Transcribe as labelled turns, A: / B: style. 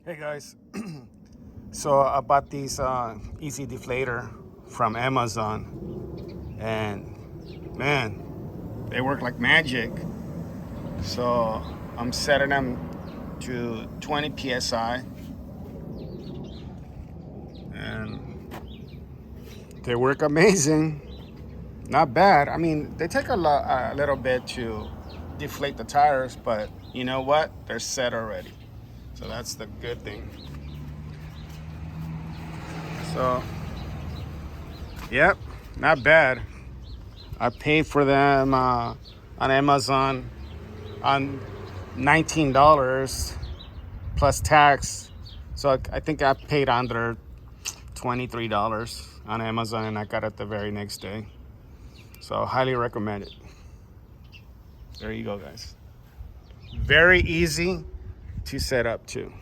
A: Hey guys, so I bought these easy deflator from Amazon, and man, they work like magic. So I'm setting them to 20 psi, and they work amazing. Not bad. I mean, they take a little bit to deflate the tires, but you know what? They're set already, so that's the good thing. So, yep, not bad. I paid for them on Amazon on $19 plus tax. So I think I paid under $23 on Amazon, and I got it the very next day. So highly recommend it. There you go, guys. Very easy to set up too.